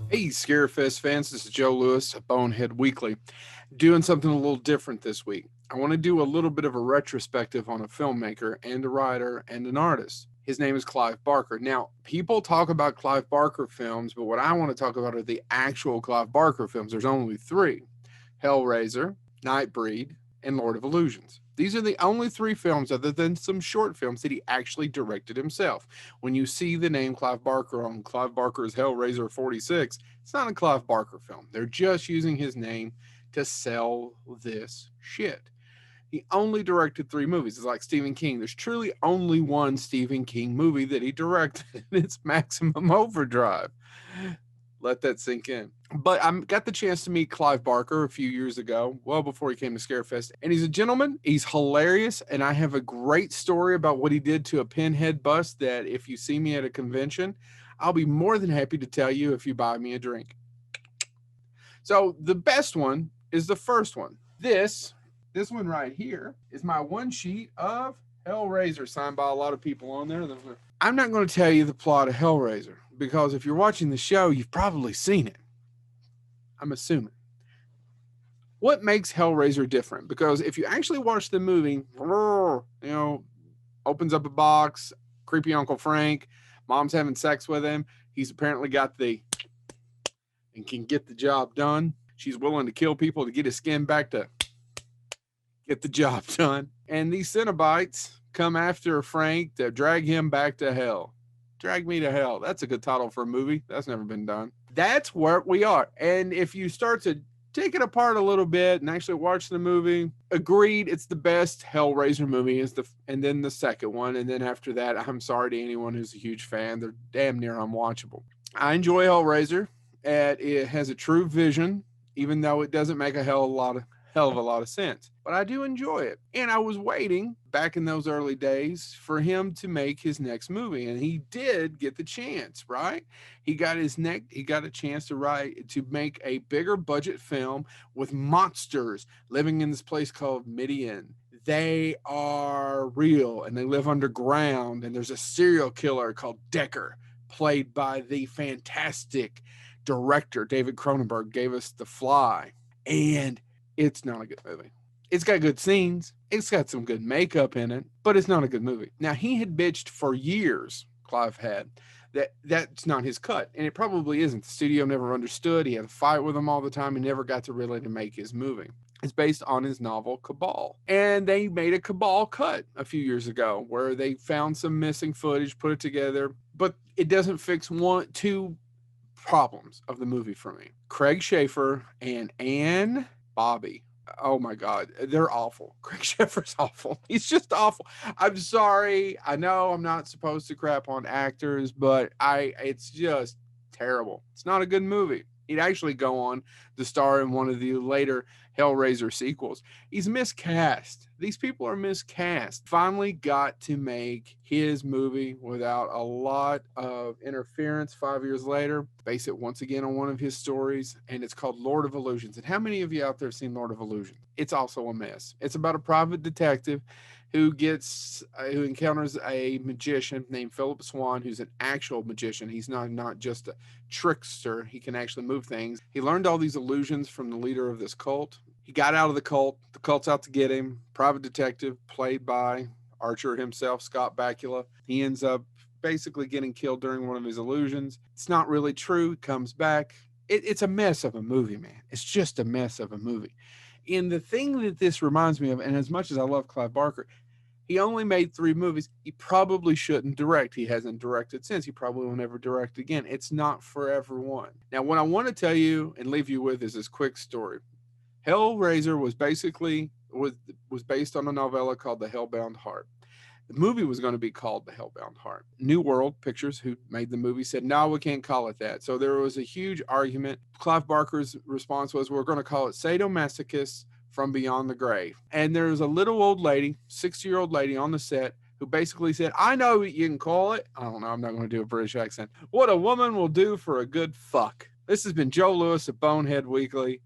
Hey, Scarefest fans, this is Joe Lewis of Bonehead Weekly, doing something a little different this week. I want to do a little bit of a retrospective on a filmmaker and a writer and an artist. His name is Clive Barker. Now, people talk about Clive Barker films, but what I want to talk about are the actual Clive Barker films. There's only three: Hellraiser, Nightbreed, and Lord of Illusions. These are the only three films, other than some short films, that he actually directed himself. When you see the name Clive Barker on Clive Barker's Hellraiser 46, it's not a Clive Barker film. They're just using his name to sell this shit. He only directed three movies. It's like Stephen King. There's truly only one Stephen King movie that he directed, and it's Maximum Overdrive. Let that sink in. But I got the chance to meet Clive Barker a few years ago, well before he came to Scarefest. And he's a gentleman. He's hilarious. And I have a great story about what he did to a pinhead bust that if you see me at a convention, I'll be more than happy to tell you if you buy me a drink. So the best one is the first one. This one right here is my one sheet of Hellraiser, signed by a lot of people on there. I'm not going to tell you the plot of Hellraiser because if you're watching the show, you've probably seen it. I'm assuming. What makes Hellraiser different? Because if you actually watch the movie, opens up a box, creepy Uncle Frank, mom's having sex with him. He's apparently got and can get the job done. She's willing to kill people to get his skin back to get the job done. And these Cenobites come after Frank to drag him back to hell. Drag Me to Hell. That's a good title for a movie. That's never been done. That's where we are. And if you start to take it apart a little bit and actually watch the movie, agreed, it's the best Hellraiser movie, and then the second one. And then after that, I'm sorry to anyone who's a huge fan. They're damn near unwatchable. I enjoy Hellraiser. It has a true vision, even though it doesn't make a hell of a lot of sense. But I do enjoy it. And I was waiting back in those early days for him to make his next movie. And he did get the chance, right? He got a chance to make a bigger budget film with monsters living in this place called Midian. They are real and they live underground. And there's a serial killer called Decker, played by the fantastic director David Cronenberg. Gave us The Fly. And it's not a good movie. It's got good scenes. It's got some good makeup in it, but it's not a good movie. Now, he had bitched for years, Clive had, that's not his cut. And it probably isn't. The studio never understood. He had a fight with them all the time. He never got to really to make his movie. It's based on his novel Cabal. And they made a Cabal cut a few years ago where they found some missing footage, put it together, but it doesn't fix two problems of the movie for me. Craig Schaefer and Anne Bobby. Oh my God, they're awful. Craig Sheffer's awful. He's just awful. I'm sorry. I know I'm not supposed to crap on actors, but it's just terrible. It's not a good movie. He'd actually go on to star in one of the later Hellraiser sequels. He's miscast. These people are miscast. Finally got to make his movie without a lot of interference 5 years later. Base it once again on one of his stories, and it's called Lord of Illusions. And how many of you out there have seen Lord of Illusions? It's also a mess. It's about a private detective who encounters a magician named Philip Swan, who's an actual magician. He's not just a trickster. He can actually move things. He learned all these illusions from the leader of this cult. He got out of the cult. The cult's out to get him. Private detective, played by Archer himself, Scott Bakula. He ends up basically getting killed during one of his illusions. It's not really true. He comes back. It's a mess of a movie, man. It's just a mess of a movie. And the thing that this reminds me of, and as much as I love Clive Barker, he only made three movies. He probably shouldn't direct. He hasn't directed since. He probably will never direct again. It's not for everyone. Now, what I want to tell you and leave you with is this quick story. Hellraiser was based on a novella called The Hellbound Heart. The movie was going to be called The Hellbound Heart. New World Pictures, who made the movie, said, no, we can't call it that. So there was a huge argument. Clive Barker's response was, we're going to call it Sadomasochists from Beyond the Grave. And there's a little old lady, 60-year-old lady on the set, who basically said, I know what you can call it. I don't know. I'm not going to do a British accent. What a woman will do for a good fuck. This has been Joe Lewis of Bonehead Weekly.